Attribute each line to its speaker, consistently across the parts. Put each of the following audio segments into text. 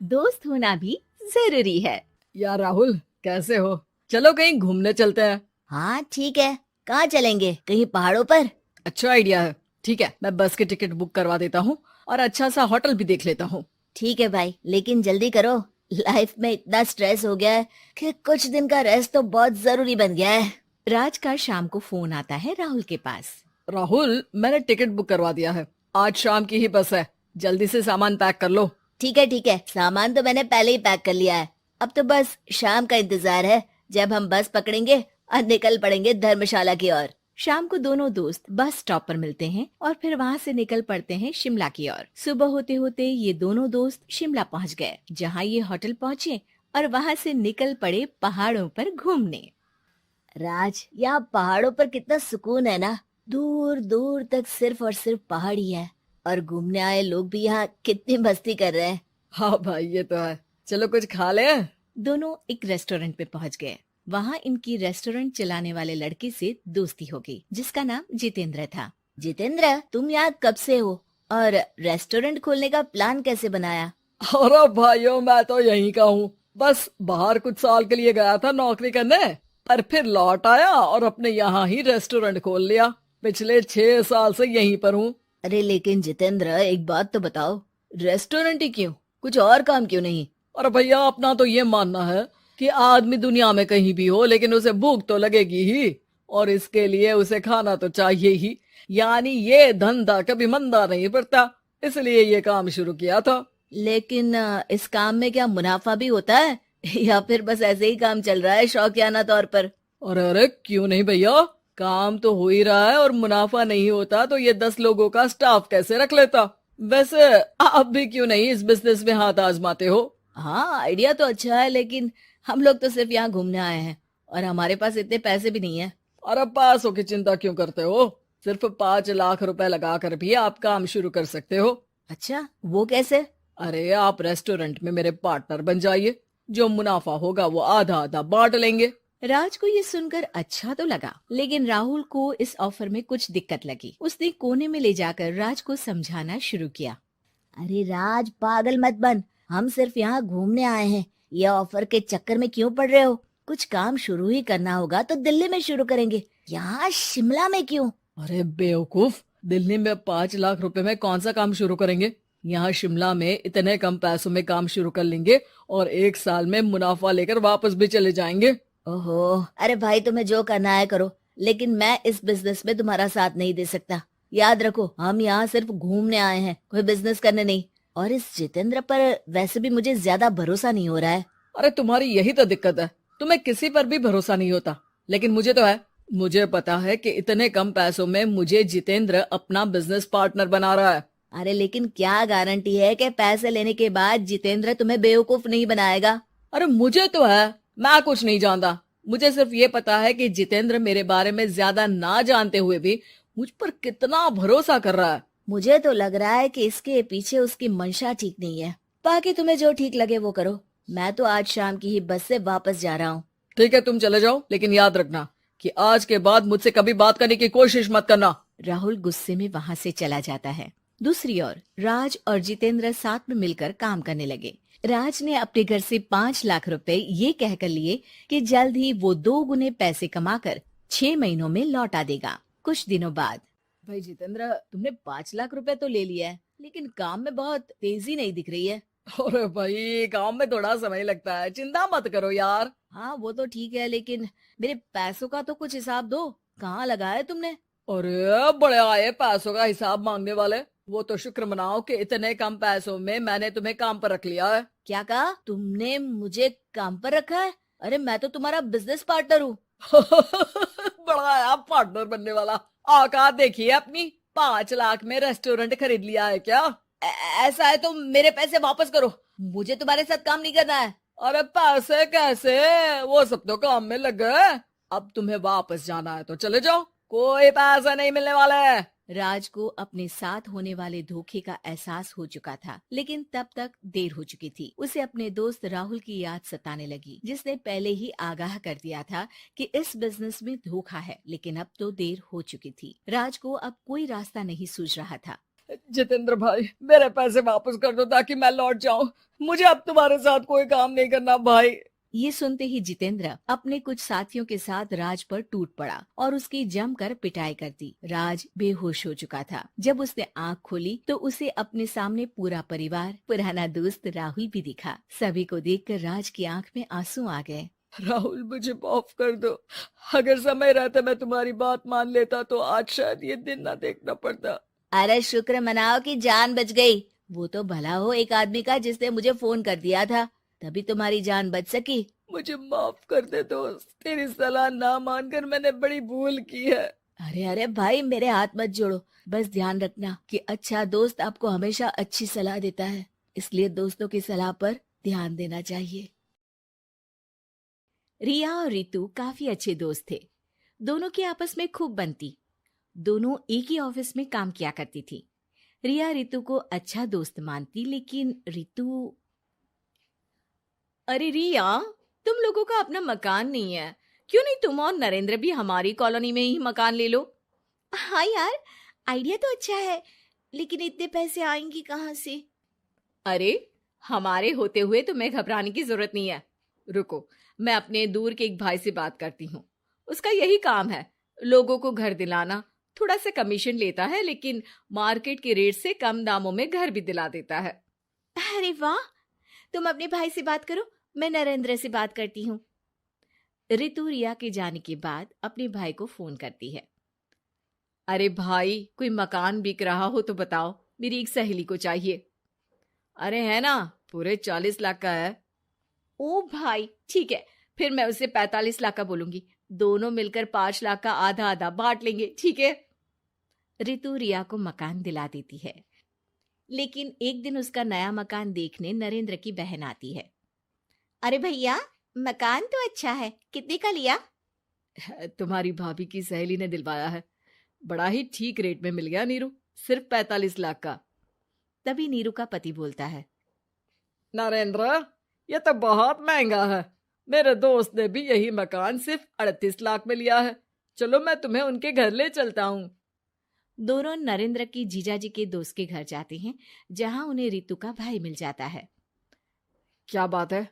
Speaker 1: दोस्त होना भी जरूरी है।
Speaker 2: यार राहुल, कैसे हो? चलो कहीं घूमने चलते हैं।
Speaker 3: हाँ ठीक है। कहाँ चलेंगे? कहीं पहाड़ों पर?
Speaker 2: अच्छा आइडिया है। ठीक है, मैं बस की टिकट बुक करवा देता हूँ और अच्छा सा होटल भी देख लेता हूँ।
Speaker 3: ठीक है भाई, लेकिन जल्दी करो। लाइफ में इतना स्ट्रेस हो गया है कि कुछ दिन का रेस्ट तो बहुत जरूरी बन गया है।
Speaker 1: राज का शाम को फोन आता है राहुल के पास।
Speaker 2: राहुल, मैंने टिकट बुक करवा दिया है। आज शाम की ही बस है। जल्दी से सामान पैक कर लो।
Speaker 3: ठीक है, सामान तो मैंने पहले ही पैक कर लिया है। अब तो बस शाम का इंतजार है, जब हम बस पकड़ेंगे और निकल पड़ेंगे धर्मशाला की ओर।
Speaker 1: शाम को दोनों दोस्त बस स्टॉप पर मिलते हैं और फिर वहाँ से निकल पड़ते हैं शिमला की ओर। सुबह होते होते ये दोनों दोस्त शिमला पहुँच गए, जहाँ ये होटल पहुँचे और वहाँ से निकल पड़े पहाड़ों पर घूमने।
Speaker 3: राज, यहाँ पहाड़ों पर कितना सुकून है ना। दूर दूर तक सिर्फ और सिर्फ पहाड़ ही है, और घूमने आए लोग भी यहाँ कितनी मस्ती कर रहे हैं।
Speaker 2: हाँ भाई, ये तो है। चलो कुछ खा ले।
Speaker 1: दोनों एक रेस्टोरेंट पे पहुँच गए। वहाँ इनकी रेस्टोरेंट चलाने वाले लड़के से दोस्ती हो गई, जिसका नाम जितेंद्र था।
Speaker 3: जितेंद्र, तुम यहाँ कब से हो और रेस्टोरेंट खोलने का प्लान कैसे बनाया?
Speaker 2: अरे भाइयों, मैं तो यहीं का हूँ। बस बाहर कुछ साल के लिए गया था नौकरी करने, पर फिर लौट आया और अपने यहाँ ही रेस्टोरेंट खोल लिया। पिछले 6 साल से यहीं पर हूँ।
Speaker 3: अरे लेकिन जितेंद्र, एक बात तो बताओ, रेस्टोरेंट ही क्यों? कुछ और काम क्यों नहीं?
Speaker 2: और भैया, अपना तो ये मानना है कि आदमी दुनिया में कहीं भी हो, लेकिन उसे भूख तो लगेगी ही, और इसके लिए उसे खाना तो चाहिए ही। यानी ये धंधा कभी मंदा नहीं पड़ता, इसलिए ये काम शुरू किया था।
Speaker 3: लेकिन इस काम में क्या मुनाफा भी होता है या फिर बस ऐसे ही काम चल रहा है शौकियाना तौर पर?
Speaker 2: और अरे क्यों नहीं भैया, काम तो हो ही रहा है, और मुनाफा नहीं होता तो ये 10 लोगों का स्टाफ कैसे रख लेता। वैसे आप भी क्यों नहीं इस बिजनेस में हाथ आजमाते हो?
Speaker 3: हाँ, आइडिया तो अच्छा है, लेकिन हम लोग तो सिर्फ यहाँ घूमने आए हैं और हमारे पास इतने पैसे भी नहीं है।
Speaker 2: और अब पैसों की चिंता क्यों करते हो? सिर्फ 5 लाख रुपए लगाकर भी आप काम शुरू कर सकते हो।
Speaker 3: अच्छा, वो कैसे?
Speaker 2: अरे आप रेस्टोरेंट में मेरे पार्टनर बन जाइए। जो मुनाफा होगा वो आधा आधा बांट लेंगे।
Speaker 1: राज को ये सुनकर अच्छा तो लगा, लेकिन राहुल को इस ऑफर में कुछ दिक्कत लगी। उसने कोने में ले जाकर राज को समझाना शुरू किया।
Speaker 3: अरे राज, पागल मत बन। हम सिर्फ यहाँ घूमने आए हैं, ये ऑफर के चक्कर में क्यों पड़ रहे हो? कुछ काम शुरू ही करना होगा तो दिल्ली में शुरू करेंगे, यहाँ शिमला में क्यों?
Speaker 2: अरे बेवकूफ, दिल्ली में 5 लाख रुपए में कौन सा काम शुरू करेंगे? यहाँ शिमला में इतने कम पैसों में काम शुरू कर लेंगे और 1 साल में मुनाफा लेकर वापस भी चले जाएंगे।
Speaker 3: ओहो, अरे भाई, तुम्हें जो करना है करो, लेकिन मैं इस बिजनेस में तुम्हारा साथ नहीं दे सकता। याद रखो, हम यहाँ सिर्फ घूमने आए हैं, कोई बिजनेस करने नहीं। और इस जितेंद्र पर वैसे भी मुझे ज्यादा भरोसा नहीं हो रहा है।
Speaker 2: अरे तुम्हारी यही तो दिक्कत है, तुम्हें किसी पर भी भरोसा नहीं होता, लेकिन मुझे तो है। मुझे पता है कि इतने कम पैसों में मुझे जितेंद्र अपना बिजनेस पार्टनर बना रहा है।
Speaker 3: अरे लेकिन क्या गारंटी है कि पैसे लेने के बाद जितेंद्र तुम्हें बेवकूफ नहीं बनाएगा?
Speaker 2: अरे मुझे तो है, मैं कुछ नहीं जानता। मुझे सिर्फ ये पता है कि जितेंद्र मेरे बारे में ज्यादा ना जानते हुए भी मुझ पर कितना भरोसा कर रहा है।
Speaker 3: मुझे तो लग रहा है कि इसके पीछे उसकी मंशा ठीक नहीं है। बाकी तुम्हें जो ठीक लगे वो करो। मैं तो आज शाम की ही बस से वापस जा रहा हूँ।
Speaker 2: ठीक है, तुम चले जाओ, लेकिन याद रखना कि आज के बाद मुझसे कभी बात करने की कोशिश मत करना।
Speaker 1: राहुल गुस्से में वहाँ से चला जाता है। दूसरी ओर राज और जितेंद्र साथ में मिलकर काम करने लगे। राज ने अपने घर से 5 लाख रुपए ये कहकर लिए कि जल्द ही वो 2 गुने पैसे कमाकर 6 महीनों में लौटा देगा। कुछ दिनों बाद,
Speaker 3: भाई जितेंद्र, तुमने 5 लाख रुपए तो ले लिया है, लेकिन काम में बहुत तेजी नहीं दिख रही है।
Speaker 2: अरे भाई, काम में थोड़ा समय लगता है, चिंता मत करो यार।
Speaker 3: हाँ वो तो ठीक है, लेकिन मेरे पैसों का तो कुछ हिसाब दो। कहाँ लगाया तुमने?
Speaker 2: अरे बड़े आए पैसों का हिसाब मांगने वाले। वो तो शुक्र मनाओ कि इतने कम पैसों में मैंने तुम्हें काम पर रख लिया है।
Speaker 3: क्या कहा? तुमने मुझे काम पर रखा है? अरे मैं तो तुम्हारा बिजनेस पार्टनर हूँ।
Speaker 2: बड़ा आया पार्टनर बनने वाला। औकात देखिए अपनी। 5 लाख में रेस्टोरेंट खरीद लिया है क्या?
Speaker 3: ऐसा है तो मेरे पैसे वापस करो, मुझे तुम्हारे साथ काम नहीं करना है।
Speaker 2: अरे पैसे कैसे, वो सब तो काम में लग गए। अब तुम्हें वापस जाना है तो चले जाओ, कोई पैसा नहीं मिलने वाला है।
Speaker 1: राज को अपने साथ होने वाले धोखे का एहसास हो चुका था, लेकिन तब तक देर हो चुकी थी। उसे अपने दोस्त राहुल की याद सताने लगी, जिसने पहले ही आगाह कर दिया था कि इस बिजनेस में धोखा है, लेकिन अब तो देर हो चुकी थी। राज को अब कोई रास्ता नहीं सूझ रहा था।
Speaker 2: जितेंद्र भाई, मेरे पैसे वापस कर दो ताकि मैं लौट जाऊं। मुझे अब तुम्हारे साथ कोई काम नहीं करना भाई।
Speaker 1: ये सुनते ही जितेंद्र अपने कुछ साथियों के साथ राज पर टूट पड़ा और उसकी जमकर पिटाई कर दी। राज बेहोश हो चुका था। जब उसने आंख खोली तो उसे अपने सामने पूरा परिवार, पुराना दोस्त राहुल भी दिखा। सभी को देखकर राज की आंख में आंसू आ गए।
Speaker 2: राहुल, मुझे माफ कर दो। अगर समय रहता मैं तुम्हारी बात मान लेता तो आज शायद ये दिन ना देखना पड़ता।
Speaker 3: अरे शुक्र मनाओ कि जान बच गई। वो तो भला हो एक आदमी का जिसने मुझे फोन कर दिया था, तभी तुम्हारी जान बच सकी।
Speaker 2: मुझे माफ कर दे दोस्त, तेरी सलाह ना मानकर मैंने बड़ी भूल की है।
Speaker 3: अरे अरे भाई, मेरे हाथ मत जोड़ो। बस ध्यान रखना कि अच्छा दोस्त आपको हमेशा अच्छी सलाह देता है, इसलिए दोस्तों की सलाह पर ध्यान देना चाहिए।
Speaker 1: रिया और रितु काफी अच्छे दोस्त थे। दोनों की आपस में खूब बनती। दोनों एक ही ऑफिस में काम किया करती थी। रिया रितु को अच्छा दोस्त मानती, लेकिन रितु... अरे रिया, तुम लोगों का अपना मकान नहीं है, क्यों नहीं तुम और नरेंद्र भी हमारी कॉलोनी में ही मकान ले लो?
Speaker 3: हाँ यार, आइडिया तो अच्छा है, लेकिन इतने पैसे आएंगे कहाँ से?
Speaker 1: अरे, हमारे होते हुए तुम्हें घबराने की जरूरत नहीं है। रुको, मैं अपने दूर के एक भाई से बात करती हूँ। उसका यही काम है, लोगों को घर दिलाना। थोड़ा सा कमीशन लेता है, लेकिन मार्केट के रेट से कम दामों में घर भी दिला देता है।
Speaker 3: अरे वाह, तुम अपने भाई से बात करो, मैं नरेंद्र से बात करती हूँ।
Speaker 1: रितु रिया के जाने के बाद अपने भाई को फोन करती है। अरे भाई, कोई मकान बिक रहा हो तो बताओ, मेरी एक सहेली को चाहिए। अरे है ना, पूरे 40 लाख का है। ओ भाई, ठीक है, फिर मैं उसे 45 लाख का बोलूंगी। दोनों मिलकर 5 लाख का आधा आधा बांट लेंगे, ठीक है? रितु रिया को मकान दिला देती है, लेकिन एक दिन उसका नया मकान देखने नरेंद्र की बहन आती है।
Speaker 3: अरे भैया, मकान तो अच्छा है, कितने का लिया?
Speaker 2: तुम्हारी भाभी की सहेली ने दिलवाया है, बड़ा ही ठीक रेट में मिल गया नीरू, सिर्फ 45 लाख का।
Speaker 1: तभी नीरू का पति बोलता है,
Speaker 2: नरेंद्र, ये तो बहुत महंगा है। मेरे दोस्त ने भी यही मकान सिर्फ 38 लाख में लिया है। चलो मैं तुम्हें उनके घर ले चलता हूँ।
Speaker 1: दोनों नरेंद्र की जीजाजी के दोस्त के घर जाते हैं, जहां उन्हें रितु का भाई मिल जाता है।
Speaker 2: क्या बात है,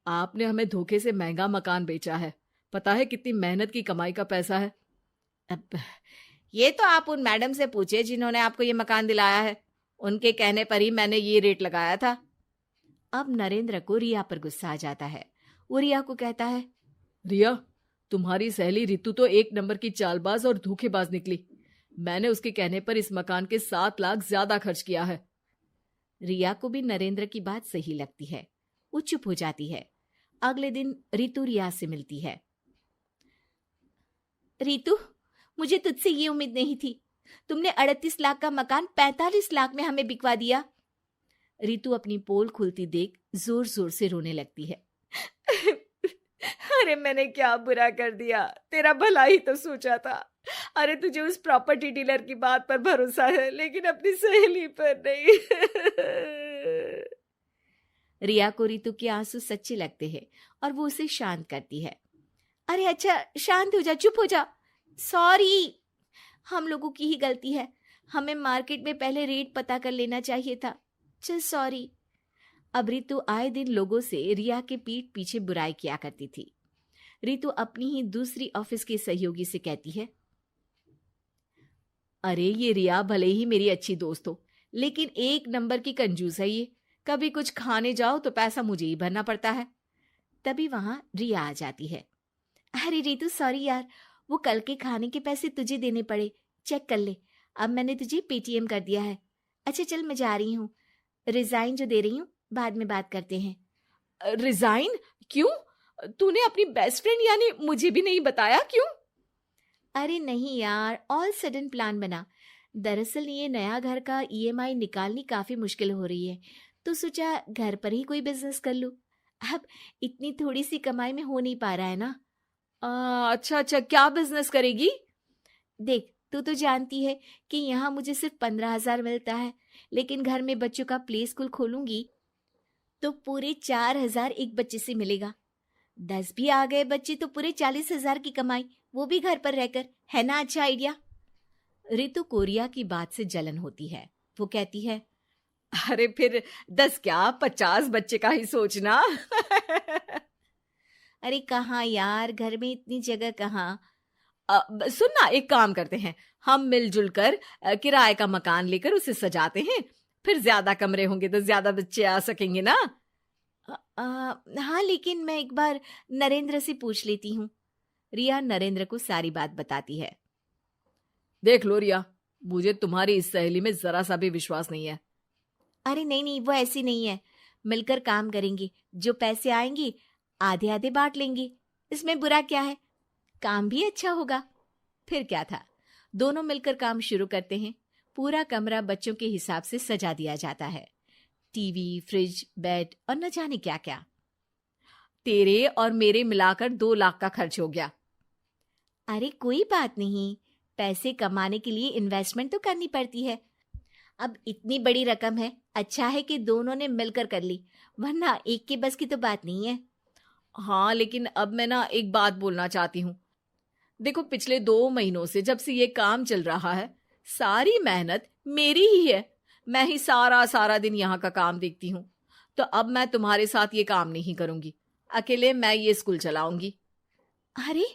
Speaker 2: आपने हमें धोखे से महंगा मकान बेचा है। पता है कितनी मेहनत की कमाई का पैसा है।
Speaker 1: अब ये तो आप उन मैडम से पूछे जिन्होंने आपको ये मकान दिलाया है। उनके कहने पर ही मैंने ये रेट लगाया था। अब नरेंद्र को रिया पर गुस्सा आ जाता है। वो रिया को कहता है,
Speaker 2: रिया, तुम्हारी सहेली रितु तो एक नंबर की चालबाज और धोखेबाज निकली। मैंने उसके कहने पर इस मकान के 7 लाख ज्यादा खर्च किया है।
Speaker 1: रिया को भी नरेंद्र की बात सही लगती है। वो चुप हो जाती है। अगले दिन रितु रिया से मिलती है।
Speaker 3: रितु, मुझे तुझसे ये उम्मीद नहीं थी। तुमने 38 लाख का मकान 45 लाख में हमें बिकवा दिया।
Speaker 1: रितु अपनी पोल खुलती देख जोर जोर से रोने लगती है।
Speaker 2: अरे मैंने क्या बुरा कर दिया, तेरा भला ही तो सोचा था। अरे तुझे उस प्रॉपर्टी डीलर की बात पर भरोसा है, लेकिन अपनी सहेली पर नहीं।
Speaker 1: रिया को रितु के आंसू सच्चे लगते हैं और वो उसे शांत करती है।
Speaker 3: अरे अच्छा, शांत हो जा, चुप हो जा। सॉरी, हम लोगों की ही गलती है। हमें मार्केट में पहले रेट पता कर लेना चाहिए था। चल सॉरी।
Speaker 1: अब रितु आए दिन लोगों से रिया के पीठ पीछे बुराई किया करती थी। रितु अपनी ही दूसरी ऑफिस की सहयोगी से कहती है, अरे ये रिया भले ही मेरी अच्छी दोस्त हो, लेकिन एक नंबर की कंजूस है ये। कभी कुछ खाने जाओ तो पैसा मुझे ही भरना पड़ता है। तभी वहां रिया आ जाती है।
Speaker 3: अरे रितु, सॉरी यार, वो कल के खाने के पैसे तुझे देने पड़े, चेक कर ले। अब मैंने तुझे पेटीएम कर दिया है। अच्छा चल, मैं जा रही हूँ। रिजाइन जो दे रही हूँ, बाद में बात करते हैं।
Speaker 1: रिजाइन? क्यों? तूने अपनी बेस्ट फ्रेंड यानी मुझे भी नहीं बताया, क्यों?
Speaker 3: अरे नहीं यार, ऑल सडन प्लान बना। दरअसल ये नया घर का ईएमआई निकालनी काफी मुश्किल हो रही है, तो सोचा घर पर ही कोई बिजनेस कर लूं। अब इतनी थोड़ी सी कमाई में हो नहीं पा रहा है ना।
Speaker 1: अच्छा अच्छा, क्या बिजनेस करेगी?
Speaker 3: देख, तू तो जानती है कि यहाँ मुझे सिर्फ 15,000 मिलता है, लेकिन घर में बच्चों का प्ले स्कूल खोलूंगी तो पूरे 4,000 एक बच्चे से मिलेगा। 10 भी आ गए बच्चे तो पूरे 40,000 की कमाई, वो भी घर पर रहकर। है ना अच्छा आइडिया?
Speaker 1: रितु को रिया की बात से जलन होती है। वो कहती है,
Speaker 2: अरे फिर 10 क्या 50 बच्चे का ही सोचना।
Speaker 1: अरे कहाँ यार, घर में इतनी जगह कहाँ।
Speaker 2: सुन ना, एक काम करते हैं, हम मिलजुल कर किराए का मकान लेकर उसे सजाते हैं। फिर ज्यादा कमरे होंगे तो ज्यादा बच्चे आ सकेंगे ना।
Speaker 1: हाँ, लेकिन मैं एक बार नरेंद्र से पूछ लेती हूँ। रिया नरेंद्र को सारी बात बताती है।
Speaker 2: देख लो रिया, मुझे तुम्हारी इस सहेली में जरा सा भी विश्वास नहीं है।
Speaker 1: अरे नहीं नहीं, वो ऐसी नहीं है। मिलकर काम करेंगे, जो पैसे आएंगे आधे आधे बांट लेंगे, इसमें बुरा क्या है, काम भी अच्छा होगा। फिर क्या था, दोनों मिलकर काम शुरू करते हैं। पूरा कमरा बच्चों के हिसाब से सजा दिया जाता है। टीवी, फ्रिज, बेड और न जाने क्या क्या।
Speaker 2: तेरे और मेरे मिलाकर 2 लाख का खर्च हो गया।
Speaker 1: अरे कोई बात नहीं, पैसे कमाने के लिए इन्वेस्टमेंट तो करनी पड़ती है। अब इतनी बड़ी रकम है, अच्छा है कि दोनों ने मिलकर कर ली, वरना एक के बस की तो बात नहीं है।
Speaker 2: हाँ, लेकिन अब मैं ना एक बात बोलना चाहती हूँ। देखो, पिछले 2 महीनों से जब से ये काम चल रहा है, सारी मेहनत मेरी ही है। मैं ही सारा दिन यहाँ का काम देखती हूँ। तो अब मैं तुम्हारे साथ ये काम नहीं करूंगी, अकेले मैं ये स्कूल चलाऊंगी।
Speaker 1: अरे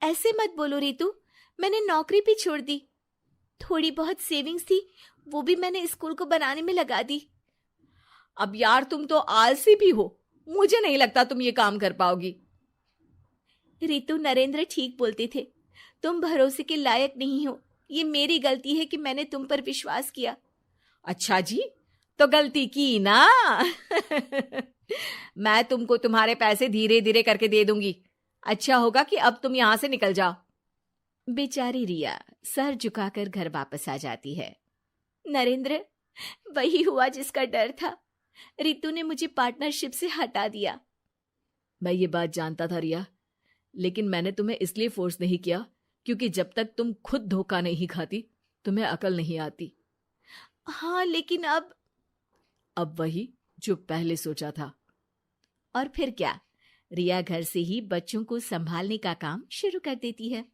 Speaker 1: ऐसे मत बोलो रितु, मैंने नौकरी भी छोड़ दी। थोड़ी बहुत सेविंग्स थी, वो भी मैंने स्कूल को बनाने में लगा दी।
Speaker 2: अब यार, तुम तो आलसी भी हो, मुझे नहीं लगता तुम ये काम कर पाओगी।
Speaker 1: रितु, नरेंद्र ठीक बोलते थे, तुम भरोसे के लायक नहीं हो। ये मेरी गलती है कि मैंने तुम पर विश्वास किया।
Speaker 2: अच्छा जी, तो गलती की ना। मैं तुमको तुम्हारे पैसे धीरे धीरे करके दे दूंगी। अच्छा होगा कि अब तुम यहां से निकल जाओ।
Speaker 1: बेचारी रिया सर झुकाकर घर वापस आ जाती है। नरेंद्र, वही हुआ जिसका डर था। रितु ने मुझे पार्टनरशिप से हटा दिया।
Speaker 2: मैं ये बात जानता था रिया, लेकिन मैंने तुम्हें इसलिए फोर्स नहीं किया क्योंकि जब तक तुम खुद धोखा नहीं खाती, तुम्हें अकल नहीं आती।
Speaker 1: हाँ, लेकिन
Speaker 2: अब वही जो पहले सोचा था।
Speaker 1: और फिर क्या, रिया घर से ही बच्चों को संभालने का काम शुरू कर देती है।